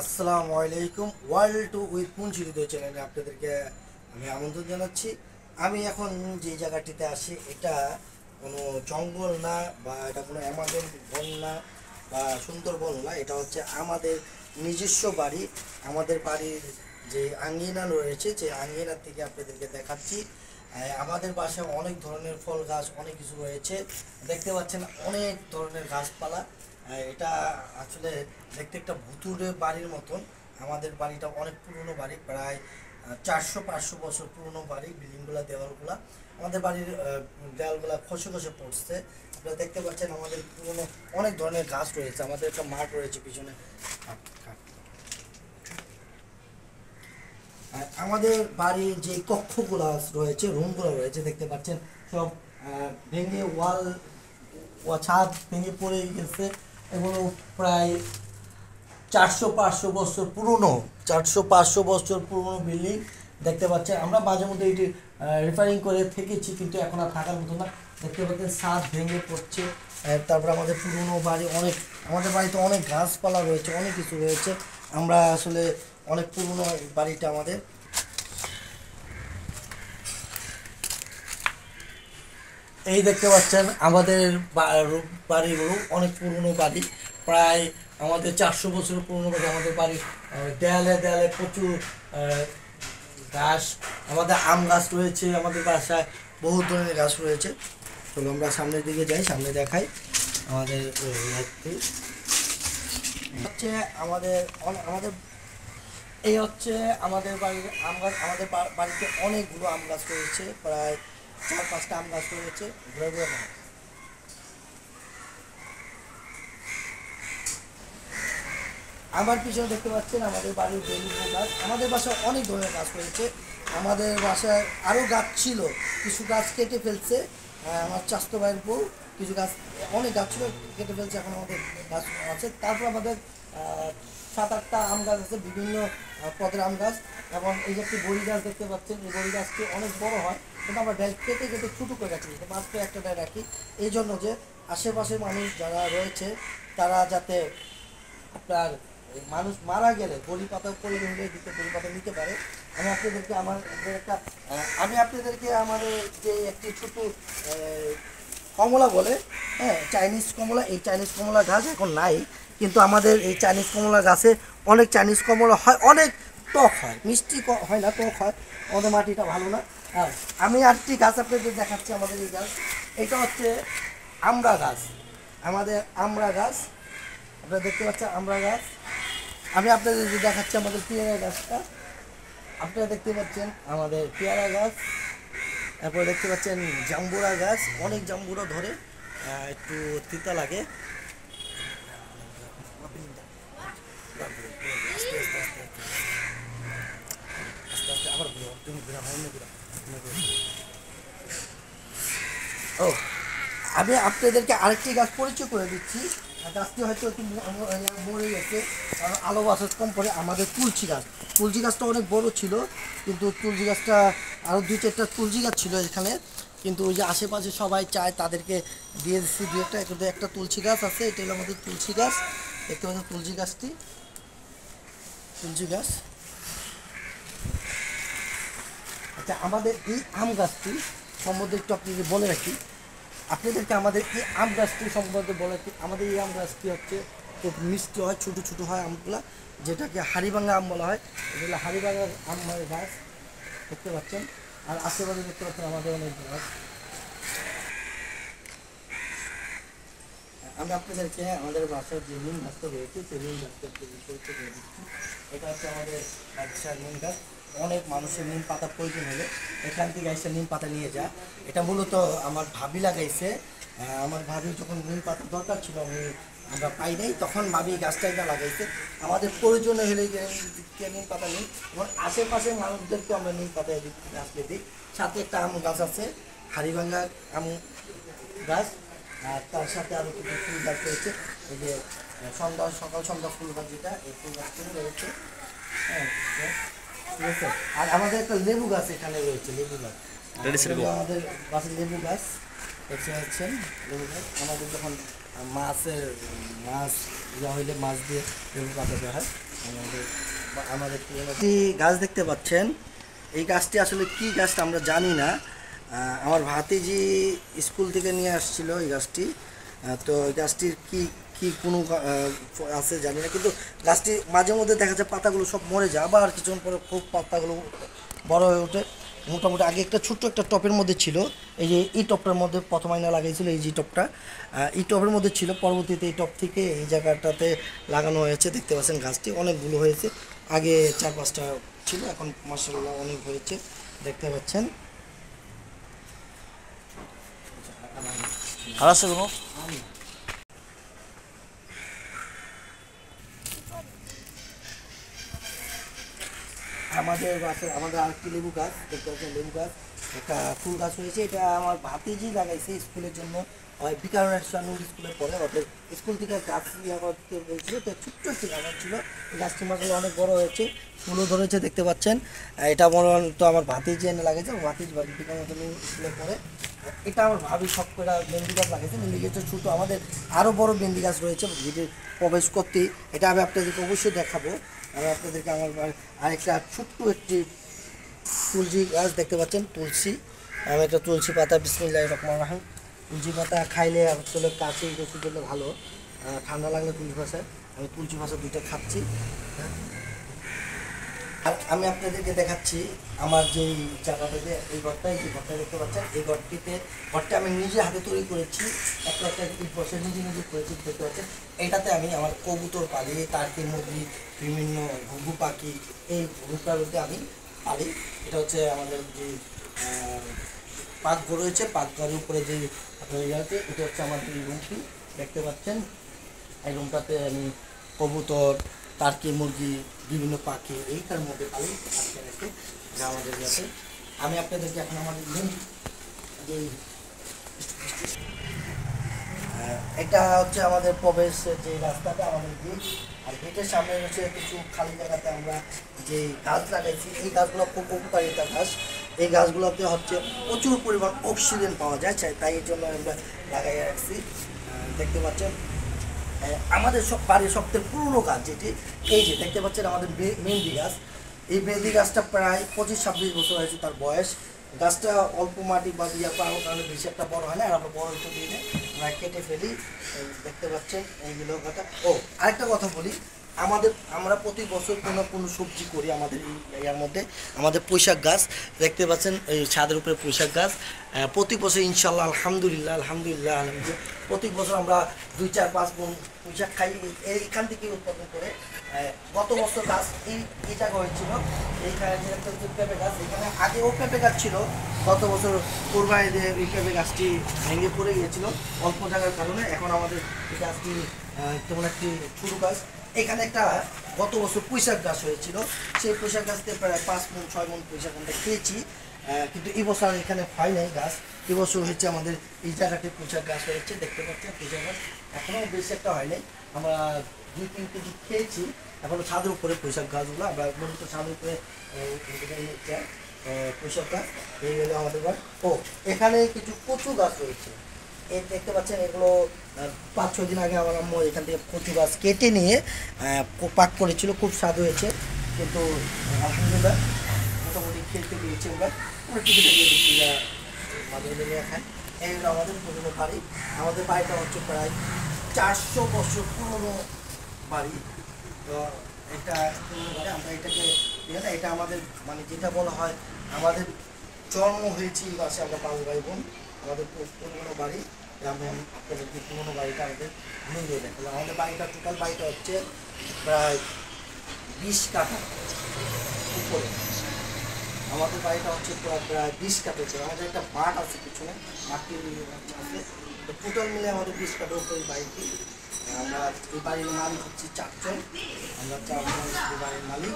আসসালামু আলাইকুম। World to with মুন্সিহৃদয় চ্যানেলে আপনাদেরকে আমি আমন্ত্রণ জানাচ্ছি। আমি এখন যে জায়গাটিতে আছি এটা কোনো জঙ্গল না, বা এটা কোনো অ্যামাজন বন না, বা সুন্দরবন না। এটা হচ্ছে আমাদের নিজস্ব বাড়ি। আমাদের বাড়ির যে আঙ্গিনা রয়েছে, যে আঙ্গিনার থেকে আপনাদেরকে দেখাচ্ছি। আমাদের বাসায় অনেক ধরনের ফল গাছ, অনেক কিছু রয়েছে। দেখতে পাচ্ছেন অনেক ধরনের গাছপালা। এটা আসলে দেখতে একটা ভুতুড়ে বাড়ির মতন। আমাদের বাড়িটা অনেক পুরনো বাড়ি, প্রায় 400-500 বছর পুরনো বাড়ি। বিল্ডিংগুলা, দেওয়ালগুলা, আমাদের বাড়ির দেওয়ালগুলা খসে খসে পড়ছে। আপনারা দেখতে পাচ্ছেন আমাদের পুরনো অনেক ধরনের গাছ রয়েছে। আমাদের একটা মাঠ রয়েছে পিছনে। আর আমাদের বাড়ির যে কক্ষগুলো রয়েছে, রুমগুলো রয়েছে, দেখতে পাচ্ছেন সব ভেঙে ছাদ ভেঙে পড়ে গেছে। এগুলো প্রায় 400-500 বছর পুরনো বিল্ডিং। দেখতে পাচ্ছেন আমরা মাঝে মধ্যে এটি রিপেয়ারিং করে থেকেছি, কিন্তু এখন আর থাকার মতো না। দেখতে পাচ্ছেন ছাদ ভেঙে পড়ছে। তারপর আমাদের পুরনো বাড়ি, আমাদের বাড়িতে অনেক গাছপালা রয়েছে, অনেক কিছু রয়েছে। আমরা আসলে অনেক পুরনো বাড়িটা আমাদের। এই দেখতে পাচ্ছেন আমাদের বাড়িগুলো অনেক পুরনো বাড়ি। প্রায় আমাদের 400 বছর পুরনো বাড়ি। আমাদের বাড়ির দেয়ালে দেয়ালে প্রচুর গাছ। আমাদের আম গাছ রয়েছে, আমাদের বাসায় বহু ধরনের গাছ রয়েছে। চলো আমরা সামনের দিকে যাই, সামনে দেখাই আমাদের হচ্ছে আমাদের আমাদের এই হচ্ছে আমাদের বাড়ির আম গাছ। আমাদের বাড়িতে অনেকগুলো আম গাছ রয়েছে, প্রায় 4-5টা আম গাছ রয়েছে। ঘুরে ঘুরে না, আমার পিছনে দেখতে পাচ্ছেন আমাদের বাড়ির বেলি গাছ। আমাদের বাসায় অনেক ধরনের গাছ রয়েছে। আমাদের বাসায় আরও গাছ ছিল, কিছু গাছ কেটে ফেলছে। আমার চাচাতো ভাইয়ের বউ কিছু গাছ, অনেক গাছ ছিল, কেটে ফেলছে। এখন আমাদের গাছ আছে। তারপর আমাদের 7-8টা আম গাছ আছে, বিভিন্ন পদের আম গাছ। এবং এই যে একটি বড়ি গাছ দেখতে পাচ্ছেন, এই বড়ি গাছটি অনেক বড় হয়, কিন্তু আমরা ডাল কেটে কেটে ছোটো করে রাখি, মাত্র একটা ডাল রাখি। এই জন্য যে আশেপাশের মানুষ যারা রয়েছে তারা যাতে আপনার মানুষ মারা গেলে বড়ি পাতা করে নিলে দিতে, বড়ি পাতা নিতে পারে। আমি আপনাদেরকে আমাদের যে একটি ছোট কমলা বলে, হ্যাঁ, চাইনিজ কমলা। এই চাইনিজ কমলা গাছ এখন নাই, কিন্তু আমাদের এই চাইনিজ কমলা গাছে অনেক চাইনিজ কমলা হয়, অনেক টক হয়, মিষ্টি হয় না, টক হয়। আমাদের মাটিটা ভালো না। হ্যাঁ, আমি আরেকটি গাছ আপনাদের দেখাচ্ছি। আমাদের এই গাছ, এটা হচ্ছে আমড়া গাছ। আমাদের আমড়া গাছ, আপনারা দেখতে পাচ্ছেন আমড়া গাছ। আমি আপনাদের যে দেখাচ্ছি আমাদের পেয়ারা গাছটা, আপনারা দেখতে পাচ্ছেন আমাদের পেয়ারা গাছ। তারপরে দেখতে পাচ্ছেন জাম্বুরা গাছ, অনেক জাম্বুরা ধরে, একটু তিতা লাগে। ও, আমি আপনাদেরকে আরেকটি গাছ পরিচয় করে দিচ্ছি। গাছটি হয়তো একটু মরে গেছে, কারণ আলো বাতাস কম পড়ে। আমাদের তুলসী গাছ, তুলসী গাছটা অনেক বড় ছিল, কিন্তু তুলসী গাছটা আরও 2-4টা তুলসী গাছ ছিল এখানে, কিন্তু ওই যে আশেপাশে সবাই চায় তাদেরকে দিয়ে দিচ্ছি 2-একটা। কিন্তু একটা তুলসী গাছ আছে, এটা হলো আমাদের তুলসী গাছ। দেখতে পাচ্ছেন তুলসী গাছটি, তুলসী গাছ। আচ্ছা, আমাদের এই আম গাছটি সম্বন্ধে একটু আপনাকে বলে রাখি। আপনাদেরকে আমাদের এই আম গাছটি সম্বন্ধে বলে রাখি। আমাদের এই আম গাছটি হচ্ছে খুব মিষ্টি হয়, ছোটো ছোটো হয় আমগুলা, যেটাকে হাড়িভাঙা আম বলা হয়। এটা হলো হাড়িভাঙা আমের গাছ, দেখতে পাচ্ছেন। আর আশেপাশে দেখতে পাচ্ছেন আমাদের অনেক গাছ। আমি আপনাদেরকে আমাদের বাসার যে নিম গাছটা রয়েছে, সেই নিম গাছটা পরিচয় করে দিচ্ছি। এটা হচ্ছে আমাদের বাসার নিম গাছ। অনেক মানুষের নিম পাতা প্রয়োজন হলে এখান থেকে এসে নিম পাতা নিয়ে যায়। এটা মূলত আমার ভাবি লাগাইছে। আমার ভাবি যখন নিম পাতা দরকার ছিল, আমরা পাই নাই, তখন ভাবি গাছটা এটা লাগাইছে। আমাদের প্রয়োজনে হলে নিম পাতা নিই, এবং আশেপাশের মানুষদেরকে আমরা নিম পাতা গাছকে দিই। সাথে একটা আম গাছ আছে, হাড়িভাঙ্গা আম গাছ। আর তার সাথে আরও কিছু ফুল গাছ রয়েছে। এই যে সকাল সন্ধ্যা ফুল গাছ, যেটা এই ফুল গাছগুলো রয়েছে। হ্যাঁ, ঠিক আছে। আর আমাদের একটা লেবু গাছ এখানে রয়েছে, লেবু গাছ। আমাদের বাসার লেবু গাছ দেখতে পাচ্ছেন, লেবু গাছ। আমাদের যখন মাছ ইয়া হইলে মাছ দিয়ে লেবু পাতা দেওয়া হয়। আমাদের আমাদের একটি গাছ দেখতে পাচ্ছেন, এই গাছটি আসলে কি গাছটা আমরা জানি না। আমার ভাতিজি স্কুল থেকে নিয়ে আসছিল এই গাছটি। তো এই গাছটির কি কি কোনো আছে জানি না, কিন্তু গাছটি মাঝে মধ্যে দেখা যায় পাতাগুলো সব মরে যায়, আবার কিছুক্ষণ পরে খুব পাতাগুলো বড় হয়ে ওঠে। মোটামুটি আগে একটা ছোট্ট একটা টপের মধ্যে ছিল, এই যে এই টপটার মধ্যে প্রথম আইনা লাগাইছিল, এই যে টপটা এই টপের মধ্যে ছিল, পরবর্তীতে এই টপ থেকে এই জায়গাটাতে লাগানো হয়েছে। দেখতে পাচ্ছেন গাছটি অনেকগুলো হয়েছে, আগে 4-5টা ছিল, এখন মাশাআল্লাহ অনেক হয়েছে দেখতে পাচ্ছেন। 알았어, 그럼. আমাদের গাছে আমাদের আরেকটি লেবু গাছ দেখতে পাচ্ছেন, লেবু গাছ একটা ফুল গাছ হয়েছে। এটা আমার ভাতিজি লাগাইছে স্কুলের জন্য, বিকারণের স্কুলে পড়ে, ওদের স্কুল থেকে গাছ ইয়া করতে বলছিল, তো ছোট্ট একটি গাছ ছিল, গাছটি মাসালে অনেক বড় হয়েছে, ফুলও ধরেছে দেখতে পাচ্ছেন। এটা মনে তো আমার ভাতিজি এনে লাগাইছে, ভাতিজি বিকারণের স্কুলে পড়ে। এটা আমার ভাবি শখ করে মেহেন্দি গাছ লাগাইছে, মেহেন্দি গাছটা ছোটো, আমাদের আরও বড় মেহেন্দি গাছ রয়েছে ভিডিও প্রবেশ করতেই, এটা আমি আপনাদেরকে অবশ্যই দেখাবো। আমি আপনাদেরকে আমার আরেকটা ছোট্ট একটি তুলসী গাছ দেখতে পাচ্ছেন, তুলসী, আমি একটা তুলসী পাতা, বিসমিল্লাহির রহমানির রহিম। তুলসী পাতা খাইলে আসলে কাশি রসির জন্য ভালো, ঠান্ডা লাগলে তুলসী পাতা, আমি তুলসী পাতা দুটো খাচ্ছি। আর আমি আপনাদেরকে দেখাচ্ছি আমার যেই জায়গাটাতে এই ঘরটা, এই যে ঘরটা দেখতে পাচ্ছেন, এই ঘরটা আমি নিজে হাতে তৈরি করেছি, একটা একটা ইট বসে নিজে নিজে করেছি দেখতে পাচ্ছেন। এটাতে আমি আমার কবুতর পালি, টার্কি মুরগি, বিভিন্ন ঘুঘু পাখি, এই ঘুঘুটাতে আমি পালি। এটা হচ্ছে আমাদের যে পাকঘর রয়েছে, পাকঘরের উপরে যে আপনার ইয়ে, এটা হচ্ছে আমার এই রুমটি দেখতে পাচ্ছেন। এই রুমটাতে আমি কবুতর, টার্কি মুরগি, বিভিন্ন পাখি এইটার মধ্যে পালি আজকে রেখে যা আমাদের কাছে। আমি আপনাদেরকে এখন আমার মেন যে এটা হচ্ছে আমাদের প্রবেশের যে রাস্তাটা, আমাদের গেট, আর গেটের সামনে হচ্ছে কিছু খালি জায়গাতে আমরা যে গাছ লাগাইছি, এই গাছগুলো খুব উপকারিতা গাছ। এই গাছগুলোতে হচ্ছে প্রচুর পরিমাণ অক্সিজেন পাওয়া যায়, তাই এই জন্য আমরা লাগাই রাখছি দেখতে পাচ্ছেন। আমাদের সব বাড়ির সবথেকে পুরনো গাছ যেটি, এই যে দেখতে পাচ্ছেন আমাদের মেহেন্দি গাছ। এই মেহেন্দি গাছটা প্রায় 25-26 বছর হয়েছে তার বয়স। গাছটা অল্প মাটি বা ইয়া পাওয়ার কারণে বেশি একটা বড় হয় না, আর আমরা বড় একটু দিয়ে আমরা কেটে ফেলি, দেখতে পাচ্ছেন এইগুলো কথা। ও আরেকটা কথা বলি, আমরা প্রতি বছর কোনো সবজি করি আমাদের ইয়ার মধ্যে। আমাদের পুঁইশাক গাছ দেখতে পাচ্ছেন, এই ছাদের উপরে পুঁইশাক গাছ, প্রতি বছর ইনশাল্লাহ আলহামদুলিল্লাহ আলহামদুলিল্লাহ প্রতি বছর আমরা 2-4-5 মণ পুঁইশাক খাই এইখান থেকে উৎপাদন করে। গত বছর গাছ এই জায়গা হয়েছিল, এইখানে যে পেঁপে গাছ, এখানে আগেও পেঁপে গাছ ছিল, গত বছর কোরবানি দিয়ে এই পেঁপে গাছটি ভেঙে পড়ে গিয়েছিল অল্প জায়গার কারণে। এখন আমাদের এই গাছটি তেমন একটি ছোটো গাছ। এখানে একটা গত বছর পুঁইশাক গাছ হয়েছিল, সেই পুঁইশাক গাছ থেকে প্রায় 5-6 মণ পুঁইশাক আমরা খেয়েছি, কিন্তু এই বছর এখানে হয় নাই গাছ। এবছর হচ্ছে আমাদের এই জায়গাটি পুঁইশাক গাছ হয়েছে দেখতে পাচ্ছেন, পুঁইশাক গাছ এখনও বেশি একটা হয় নাই, আমরা 2-3 কেজি খেয়েছি। এখনও ছাদের উপরে পুঁইশাক গাছগুলো আমরা মূলত ছাদের উপরে পুঁইশাক গাছ, এই হলো আমাদের গাছ। ও এখানে কিছু কচু গাছ রয়েছে, এই দেখতে পাচ্ছেন, এগুলো 5-6 দিন আগে আমার আম্মু এখান থেকে কচু গাছ কেটে নিয়ে পাক করেছিল, খুব স্বাদ হয়েছে, কিন্তু আলহামদুলিল্লাহ মোটামুটি খেলতে পেরেছি আমরা, টিকিটা দিয়ে বিক্রিরা মাঝে মাঝে নিয়ে খাই। এই হলো আমাদের পুরোনো বাড়ি। আমাদের বাড়িটা হচ্ছে প্রায় 400 বছর পুরোনো বাড়ি। তো এটা পুরোনো বাড়ি, আমরা এটাকে এটা আমাদের মানে যেটা বলা হয় আমাদের জন্ম হয়েছে এই বাসে, আমরা 5 ভাই বোন, আমাদের পুরোনো বাড়ি। আমি আপনাদের যে পুরোনো বাড়িটা আমাদের ঘুরিয়ে দেখালাম। আমাদের বাড়িটা টোটাল বাড়িটা হচ্ছে প্রায় 20 কাঠা উপরে, আমাদের বাড়িটা হচ্ছে প্রায় 20 কাঠা উপরে। আমাদের একটা মাঠ আছে পিছনে, মাঠটি আছে, তো টোটাল মিলে আমাদের 20 কাঠার উপরে বাড়িটি। আমরা এই বাড়ির মালিক হচ্ছে 4 জন, আমরা 4 জন এই বাড়ির মালিক।